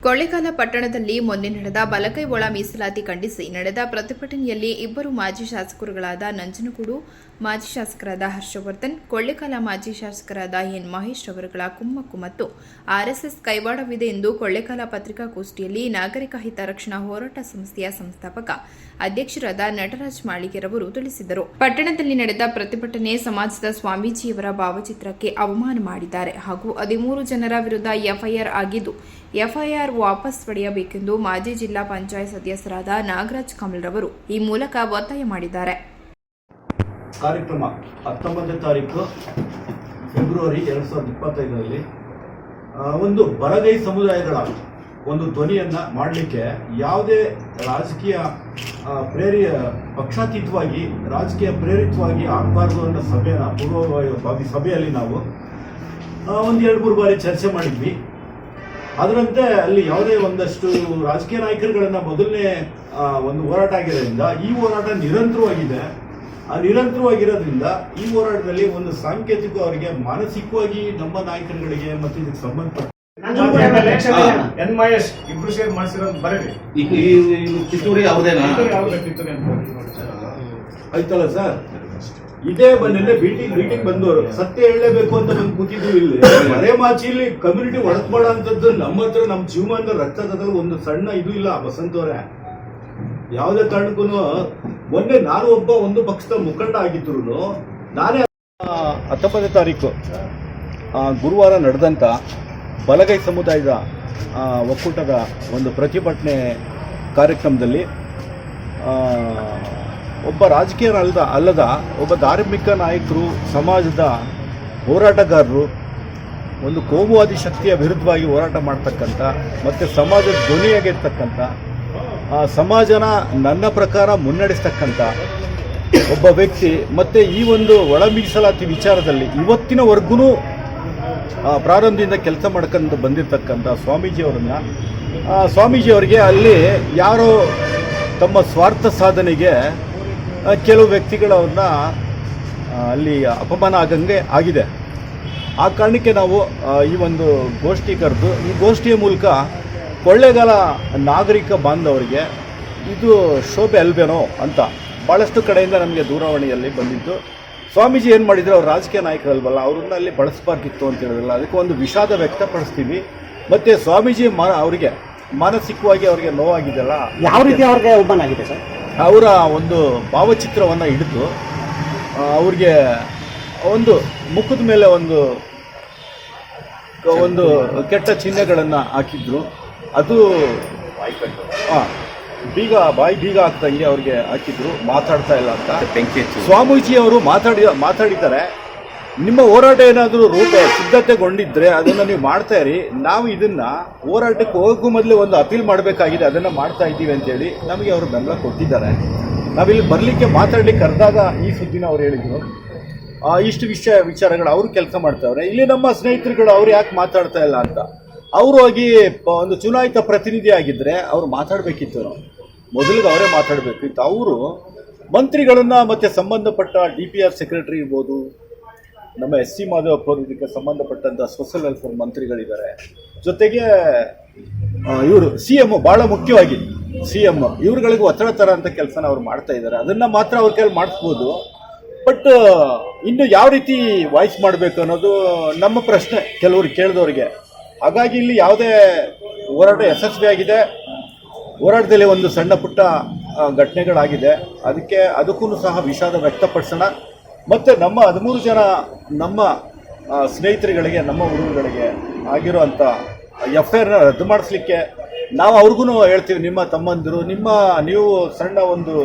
ಕೊಳ್ಳೇಗಾಲ ಪಟ್ಟಣದಲ್ಲಿ ಮೊನ್ನೆ ನಡೆದ ಬಲಗೈ ಒಳ ಮೀಸಲಾತಿ ಖಂಡಿಸಿ ನಡೆದ ಪ್ರತಿಭಟನೆಯಲ್ಲಿ ಇಬ್ಬರು ಮಾಜಿ ಶಾಸಕರುಗಳಾದ ನಂಜನಗೂಡು ಮಾಜಿ ಶಾಸಕರಾದ ಹರ್ಷವರ್ಧನ್, ಕೊಳ್ಳೇಗಾಲ ಮಾಜಿ ಶಾಸಕರಾದ ಎನ್ ಮಹೇಶ್ ಅವರುಗಳ ಕುಮ್ಮಕ್ಕು ಮತ್ತು ಆರ್ಎಸ್ಎಸ್ ಕೈವಾಡವಿದೆ ಎಂದು ಕೊಳ್ಳೇಗಾಲ ಪತ್ರಿಕಾಗೋಷ್ಠಿಯಲ್ಲಿ ನಾಗರಿಕ ಹಿತರಕ್ಷಣಾ ಹೋರಾಟ ಸಂಸ್ಥೆಯ ಸಂಸ್ಥಾಪಕ ಅಧ್ಯಕ್ಷರಾದ ನಟರಾಜ್ ಮಾಳಿಗೆರವರು ತಿಳಿಸಿದರು. ಪಟ್ಟಣದಲ್ಲಿ ನಡೆದ ಪ್ರತಿಭಟನೆ ಸಮಾಜದ ಸ್ವಾಮೀಜಿಯವರ ಭಾವಚಿತ್ರಕ್ಕೆ ಅವಮಾನ ಮಾಡಿದ್ದಾರೆ ಹಾಗೂ 13 ಜನರ ವಿರುದ್ಧ ಎಫ್ಐಆರ್ ಆಗಿದ್ದು ಎಫ್ಐಆರ್ ವಾಪಸ್ ಪಡೆಯಬೇಕೆಂದು ಮಾಜಿ ಜಿಲ್ಲಾ ಪಂಚಾಯತ್ ಸದಸ್ಯರಾದ ನಾಗರಾಜ್ ಕಮಲ್ರವರು ಈ ಮೂಲಕ ಒತ್ತಾಯ ಮಾಡಿದ್ದಾರೆ. ಕಾರ್ಯಕ್ರಮ 19ನೇ ತಾರೀಕು ಫೆಬ್ರವರಿ 2025ರಲ್ಲಿ ಒಂದು ಬಲಗೈ ಸಮುದಾಯಗಳ ಒಂದು ಧ್ವನಿಯನ್ನ ಮಾಡಲಿಕ್ಕೆ ಯಾವುದೇ ರಾಜಕೀಯ ಪಕ್ಷಾತೀತವಾಗಿ ರಾಜಕೀಯ ಪ್ರೇರಿತವಾಗಿ ಆಗಬಾರ್ದು ಅನ್ನೋ ಪೂರ್ವಭಾವಿ ಸಭೆಯಲ್ಲಿ ನಾವು ಒಂದು 2-3 ಬಾರಿ ಚರ್ಚೆ ಮಾಡಿದ್ವಿ. ಅದರಂತೆ ಅಲ್ಲಿ ಯಾವುದೇ ಒಂದಷ್ಟು ರಾಜಕೀಯ ನಾಯಕರುಗಳನ್ನ ಮೊದಲನೇ ಒಂದು ಹೋರಾಟ ಆಗಿರೋದ್ರಿಂದ ಈ ಹೋರಾಟ ನಿರಂತರವಾಗಿದೆ. ಆ ನಿರಂತರವಾಗಿರೋದ್ರಿಂದ ಈ ಹೋರಾಟದಲ್ಲಿ ಒಂದು ಸಾಂಕೇತಿಕ ಅವರಿಗೆ ಮಾನಸಿಕವಾಗಿ ನಮ್ಮ ನಾಯಕರುಗಳಿಗೆ ಮತ್ತು ಇದಕ್ಕೆ ಸಂಬಂಧಪಟ್ಟ ಎನ್ ಮಹೇಶ್ ಇಬ್ರು ಸೇರಿ ಮಾಡಿಸಿರೋದು ಬರೀರಿ. ಕಿತ್ತೂರಿ ಯಾವುದೇನಾ ಆಯ್ತಲ್ಲ ಸರ್, ಇದೇ ಬಂದಿಲ್ಲ ಮೀಟಿಂಗ್ ಬಂದವರು ಸತ್ಯ ಹೇಳಲೇಬೇಕು ಅಂತ ಬಂದು ಕೂತಿದ್ವಿ. ಇಲ್ಲಿ ಮನೆ ಮಾಚಿಲಿ ಕಮ್ಯುನಿಟಿ ಒಳಗ್ಬೇಡ ಅಂತದ್ದು ನಮ್ಮ ಹತ್ರ ನಮ್ಮ ಜೀವಮಾನದ ರಕ್ತದಲ್ಲಿ ಒಂದು ಸಣ್ಣ ಇದು ಇಲ್ಲ. ಬಸಂತವ್ರೆ, ಯಾವುದೇ ಕಾರಣಕ್ಕೂ ಮೊನ್ನೆ ನಾನು ಒಂದು ಪಕ್ಷದ ಮುಖಂಡ ಆಗಿದ್ರು ನಾನೇ 19ನೇ ತಾರೀಕು ಗುರುವಾರ ನಡೆದಂತ ಬಲಗೈ ಸಮುದಾಯದ ಒಕ್ಕೂಟದ ಒಂದು ಪ್ರತಿಭಟನೆ ಕಾರ್ಯಕ್ರಮದಲ್ಲಿ ಒಬ್ಬ ರಾಜಕೀಯ ಅಲ್ಲದ ಒಬ್ಬ ಧಾರ್ಮಿಕ ನಾಯಕರು, ಸಮಾಜದ ಹೋರಾಟಗಾರರು, ಒಂದು ಕೋಮುವಾದಿ ಶಕ್ತಿಯ ವಿರುದ್ಧವಾಗಿ ಹೋರಾಟ ಮಾಡ್ತಕ್ಕಂಥ ಮತ್ತು ಸಮಾಜದ ಧ್ವನಿಯಾಗಿರ್ತಕ್ಕಂಥ ಸಮಾಜನ ನನ್ನ ಪ್ರಕಾರ ಮುನ್ನಡೆಸ್ತಕ್ಕಂಥ ಒಬ್ಬ ವ್ಯಕ್ತಿ ಮತ್ತು ಈ ಒಂದು ಒಳ ಮೀಸಲಾತಿ ವಿಚಾರದಲ್ಲಿ ಇವತ್ತಿನವರೆಗೂ ಪ್ರಾರಂಭದಿಂದ ಕೆಲಸ ಮಾಡ್ಕೊಂಡು ಬಂದಿರತಕ್ಕಂಥ ಸ್ವಾಮೀಜಿಯವರಿಗೆ ಅಲ್ಲಿ ಯಾರೋ ತಮ್ಮ ಸ್ವಾರ್ಥ ಸಾಧನೆಗೆ ಕೆಲವು ವ್ಯಕ್ತಿಗಳವ್ರನ್ನ ಅಲ್ಲಿ ಅಪಮಾನ ಆಗಂಗೆ ಆಗಿದೆ. ಆ ಕಾರಣಕ್ಕೆ ನಾವು ಈ ಒಂದು ಗೋಷ್ಠಿ ಕರೆದು ಈ ಗೋಷ್ಠಿಯ ಮೂಲಕ ಕೊಳ್ಳೇಗಾಲ ನಾಗರಿಕ ಬಾಂಧವರಿಗೆ ಇದು ಶೋಭೆ ಅಲ್ವೇನೋ ಅಂತ ಭಾಳಷ್ಟು ಕಡೆಯಿಂದ ನಮಗೆ ದೂರವಾಣಿಯಲ್ಲಿ ಬಂದಿದ್ದು. ಸ್ವಾಮೀಜಿ ಏನು ಮಾಡಿದ್ರು, ಅವ್ರು ರಾಜಕೀಯ ನಾಯಕರಲ್ವಲ್ಲ, ಅವ್ರನ್ನ ಅಲ್ಲಿ ಬಳಸಬಾರ್ದಿತ್ತು ಅಂತ ಹೇಳಿದ್ರಲ್ಲ, ಅದಕ್ಕೆ ಒಂದು ವಿಷಾದ ವ್ಯಕ್ತಪಡಿಸ್ತೀವಿ. ಮತ್ತು ಸ್ವಾಮೀಜಿ ಅವರಿಗೆ ಮಾನಸಿಕವಾಗಿ ಅವ್ರಿಗೆ ನೋವಾಗಿದೆಯಲ್ಲ, ಯಾವ ರೀತಿ ಅವ್ರಿಗೆ ಅವಮಾನ ಆಗಿದೆ ಸರ್? ಅವರ ಒಂದು ಭಾವಚಿತ್ರವನ್ನು ಹಿಡಿದು ಅವ್ರಿಗೆ ಒಂದು ಮುಖದ ಮೇಲೆ ಒಂದು ಕೆಟ್ಟ ಚಿಹ್ನೆಗಳನ್ನು ಹಾಕಿದ್ರು. ಅದು ಬಾಯಿ ಬೀಗ ಆಗ್ತಂಗೆ ಅವ್ರಿಗೆ ಹಾಕಿದ್ರು, ಮಾತಾಡ್ತಾ ಇಲ್ಲ ಅಂತ. ಸ್ವಾಮೀಜಿ ಅವರು ಮಾತಾಡಿದ್ದಾರೆ. ನಿಮ್ಮ ಹೋರಾಟ ಏನಾದರೂ ಸಿದ್ಧತೆಗೊಂಡಿದ್ರೆ ಅದನ್ನು ನೀವು ಮಾಡ್ತಾ ಇರಿ, ನಾವು ಇದನ್ನ ಹೋರಾಟಕ್ಕೆ ಹೋಗೋ ಮೊದಲೇ ಒಂದು ಅಪೀಲ್ ಮಾಡಬೇಕಾಗಿದೆ, ಅದನ್ನು ಮಾಡ್ತಾ ಇದ್ದೀವಿ ಅಂತೇಳಿ ನಮಗೆ ಅವರು ಬೆಂಬಲ ಕೊಟ್ಟಿದ್ದಾರೆ. ನಾವಿಲ್ಲಿ ಬರಲಿಕ್ಕೆ ಮಾತಾಡ್ಲಿಕ್ಕೆ ಕರೆದಾಗ ಈ ಸುದ್ದಿನ ಅವ್ರು ಹೇಳಿದ್ರು. ಇಷ್ಟು ವಿಚಾರಗಳು ಅವರು ಕೆಲಸ ಮಾಡ್ತಾವ್ರೆ. ಇಲ್ಲಿ ನಮ್ಮ ಸ್ನೇಹಿತರುಗಳು ಅವ್ರು ಯಾಕೆ ಮಾತಾಡ್ತಾ ಇಲ್ಲ ಅಂತ. ಅವರು ಹೋಗಿ ಒಂದು ಚುನಾಯಿತ ಪ್ರತಿನಿಧಿ ಆಗಿದ್ದರೆ ಅವ್ರು ಮಾತಾಡಬೇಕಿತ್ತು. ಮೊದಲಿಗೆ ಅವರೇ ಮಾತಾಡಬೇಕಿತ್ತು. ಅವರು ಮಂತ್ರಿಗಳನ್ನ ಮತ್ತು ಸಂಬಂಧಪಟ್ಟ DPR ಸೆಕ್ರೆಟರಿ ಇರ್ಬೋದು, ನಮ್ಮ SC ಮಾಧವಪ್ಪ ಇದಕ್ಕೆ ಸಂಬಂಧಪಟ್ಟಂಥ ಸೋಷಿಯಲ್ ವೆಲ್ಫೇರ್ ಮಂತ್ರಿಗಳಿದ್ದಾರೆ, ಜೊತೆಗೆ ಇವರು CM, ಭಾಳ ಮುಖ್ಯವಾಗಿ CM ಇವ್ರುಗಳಿಗೆ ಒತ್ತಡ ಥರ ಅಂತ ಕೆಲಸನ ಅವ್ರು ಮಾಡ್ತಾ ಇದ್ದಾರೆ. ಅದನ್ನು ಮಾತ್ರ ಅವ್ರ ಕೈಲಿ ಮಾಡಿಸ್ಬೋದು. ಬಟ್ ಇನ್ನು ಯಾವ ರೀತಿ ವಾಯ್ಸ್ ಮಾಡಬೇಕು ಅನ್ನೋದು ನಮ್ಮ ಪ್ರಶ್ನೆ ಕೆಲವ್ರಿಗೆ ಕೇಳಿದವ್ರಿಗೆ. ಹಾಗಾಗಿ ಇಲ್ಲಿ ಯಾವುದೇ ಹೋರಾಟ ಯಶಸ್ವಿಯಾಗಿದೆ. ಹೋರಾಟದಲ್ಲಿ ಒಂದು ಸಣ್ಣ ಪುಟ್ಟ ಘಟನೆಗಳಾಗಿದೆ. ಅದಕ್ಕೂ ಸಹ ವಿಷಾದ ವ್ಯಕ್ತಪಡಿಸೋಣ. ಮತ್ತು ನಮ್ಮ 13 ಜನ ನಮ್ಮ ಸ್ನೇಹಿತರುಗಳಿಗೆ, ನಮ್ಮ ಹುಡುಗರುಗಳಿಗೆ ಆಗಿರೋಂಥ FIR ರದ್ದು ಮಾಡಿಸ್ಲಿಕ್ಕೆ ನಾವು ಅವ್ರಿಗೂ ಹೇಳ್ತೀವಿ, ನಿಮ್ಮ ತಮ್ಮಂದಿರು, ನೀವು ಸಣ್ಣ ಒಂದು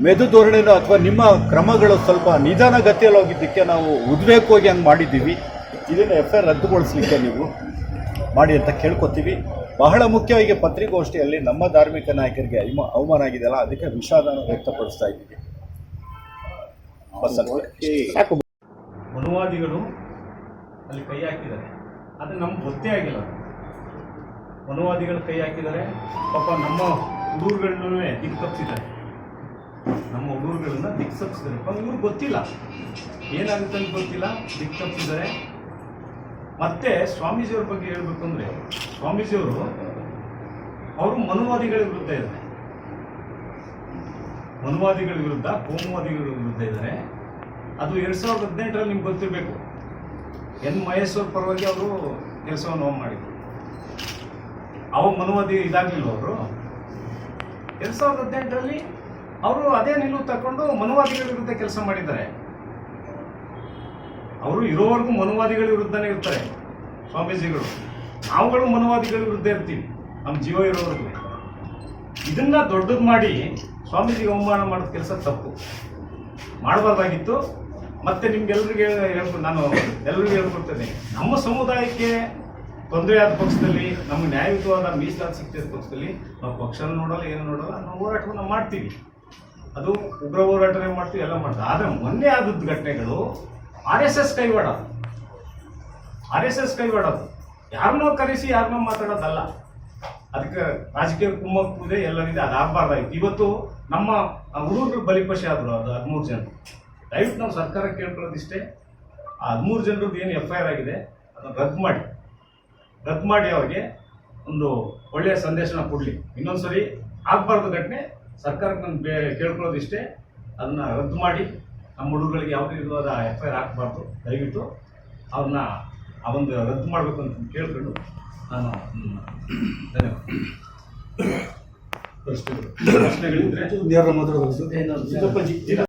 ಮೆದು ಧೋರಣೆನೋ ಅಥವಾ ನಿಮ್ಮ ಕ್ರಮಗಳು ಸ್ವಲ್ಪ ನಿಧಾನಗತಿಯಲ್ಲಿ ಹೋಗಿದ್ದಕ್ಕೆ ನಾವು ಉದ್ವೇಗವಾಗಿ ಹಂಗೆ ಮಾಡಿದ್ದೀವಿ. ಇದನ್ನು FIR ರದ್ದುಗೊಳಿಸಲಿಕ್ಕೆ ನೀವು ಮಾಡಿ ಅಂತ ಕೇಳ್ಕೊತೀವಿ. ಬಹಳ ಮುಖ್ಯವಾಗಿ ಪತ್ರಿಕಾಗೋಷ್ಠಿಯಲ್ಲಿ ನಮ್ಮ ಧಾರ್ಮಿಕ ನಾಯಕರಿಗೆ ಅವಮಾನ ಆಗಿದೆಯಲ್ಲ, ಅದಕ್ಕೆ ವಿಷಾದನ ವ್ಯಕ್ತಪಡಿಸ್ತಾ ಇದ್ದೀವಿ. ಮನುವಾದಿಗಳು ಅಲ್ಲಿ ಕೈ ಹಾಕಿದ್ದಾರೆ, ಅದು ನಮ್ಗೆ ಗೊತ್ತೇ ಆಗಿಲ್ಲ. ಮನುವಾದಿಗಳು ಕೈ ಹಾಕಿದ್ದಾರೆ. ಪಾಪ ನಮ್ಮ ಹುಡುಗರುಗಳನ್ನೂ ದಿಕ್ತಪ್ಪಿಸಿದ್ದಾರೆ. ಇವ್ರಿಗೆ ಗೊತ್ತಿಲ್ಲ ಏನಾಗುತ್ತೆ ಅಂತ ಗೊತ್ತಿಲ್ಲ, ದಿಕ್ತಪ್ಪಿಸಿದ್ದಾರೆ. ಮತ್ತೆ ಸ್ವಾಮೀಜಿಯವ್ರ ಬಗ್ಗೆ ಹೇಳ್ಬೇಕಂದ್ರೆ, ಸ್ವಾಮೀಜಿಯವರು ಅವರು ಮನುವಾದಿಗಳ ವಿರುದ್ಧ ಇದ್ದಾರೆ, ಮನುವಾದಿಗಳ ವಿರುದ್ಧ, ಕೋಮುವಾದಿಗಳ ವಿರುದ್ಧ ಇದ್ದಾರೆ. ಅದು 2018ರಲ್ಲಿ ನಿಮ್ಗೆ ಗೊತ್ತಿರಬೇಕು, ಎನ್ ಮಹೇಶ್ವರ್ ಪರವಾಗಿ ಅವರು ಕೆಲಸವನ್ನು ಮಾಡಿದ್ರು. ಅವಾಗ ಮನುವಾದಿ ಇದಾಗಲಿಲ್ಲ ಅವರು. 2018ರಲ್ಲಿ ಅವರು ಅದೇ ನಿಲುವು ತಗೊಂಡು ಮನುವಾದಿಗಳ ವಿರುದ್ಧ ಕೆಲಸ ಮಾಡಿದ್ದಾರೆ. ಅವರು ಇರೋವರೆಗೂ ಮನುವಾದಿಗಳ ವಿರುದ್ಧನೇ ಇರ್ತಾರೆ ಸ್ವಾಮೀಜಿಗಳು. ನಾವುಗಳು ಮನುವಾದಿಗಳ ವಿರುದ್ಧ ಇರ್ತೀವಿ ನಮ್ಮ ಜೀವ ಇರೋವರೆಗೂ. ಇದನ್ನ ದೊಡ್ಡದು ಮಾಡಿ ಸ್ವಾಮೀಜಿಗೆ ಅವಮಾನ ಮಾಡೋದು ಕೆಲಸ ತಪ್ಪು, ಮಾಡಬಾರ್ದಾಗಿತ್ತು. ಮತ್ತೆ ನಿಮ್ಗೆಲ್ರಿಗೆ ನಾನು ಎಲ್ರಿಗೂ ಹೇಳ್ಕೊಡ್ತೇನೆ, ನಮ್ಮ ಸಮುದಾಯಕ್ಕೆ ತೊಂದರೆ ಆದ ಪಕ್ಷದಲ್ಲಿ, ನಮ್ಗೆ ನ್ಯಾಯಯುತವಾದ ಮೀಸಲಾತಿ ಸಿಗ್ತಿದ್ದ ಪಕ್ಷದಲ್ಲಿ ನಾವು ಪಕ್ಷನ ನೋಡಲ್ಲ, ಏನು ನೋಡಲ್ಲ, ನಾವು ಹೋರಾಟವನ್ನು ಮಾಡ್ತೀವಿ. ಅದು ಉಗ್ರ ಹೋರಾಟನೇ ಮಾಡ್ತೀವಿ, ಎಲ್ಲ ಮಾಡ್ತೀವಿ. ಆದರೆ ಮೊನ್ನೆ ಆದದ್ದು ಘಟನೆಗಳು RSS ಕೈವಾಡೋದು, RSS ಕೈವಾಡೋದು, ಯಾರನ್ನೋ ಕರೆಸಿ ಯಾರನ್ನೋ ಮಾತಾಡೋದಲ್ಲ. ಅದಕ್ಕೆ ರಾಜಕೀಯ ಕುಮ್ಮಕ್ಕು ಇದೆ, ಎಲ್ಲವಿದೆ, ಅದಾಗಬಾರ್ದಾಗಿತ್ತು. ಇವತ್ತು ನಮ್ಮ ಹುಡುಗರು ಬಲಿಪಶೆ ಆದರು, ಅದು 13 ಜನ. ದಯವಿಟ್ಟು ನಾವು ಸರ್ಕಾರ ಕೇಳ್ಕೊಳ್ಳೋದಿಷ್ಟೇ, ಆ 13 ಜನರದ್ದು ಏನು FIR ಆಗಿದೆ ಅದನ್ನು ರದ್ದು ಮಾಡಿ ಅವ್ರಿಗೆ ಒಂದು ಒಳ್ಳೆಯ ಸಂದೇಶನ ಕೊಡಲಿ. ಇನ್ನೊಂದ್ಸರಿ ಆಗಬಾರ್ದು ಘಟನೆ, ಸರ್ಕಾರಕ್ಕೆ ನಾನು ಕೇಳ್ಕೊಳ್ಳೋದಿಷ್ಟೇ, ಅದನ್ನು ರದ್ದು ಮಾಡಿ ನಮ್ಮ ಹುಡುಗರಿಗೆ ಯಾವುದೇ ವಿಧವಾದ FIR ಹಾಕಬಾರ್ದು. ದಯವಿಟ್ಟು ಅವ್ರನ್ನ ಆ ಒಂದು ರದ್ದು ಮಾಡಬೇಕು ಅಂತ ಕೇಳ್ಕೊಂಡು ನಾನು ಧನ್ಯವಾದ. ಪ್ರಶ್ನೆಗಳಿದ್ರೆ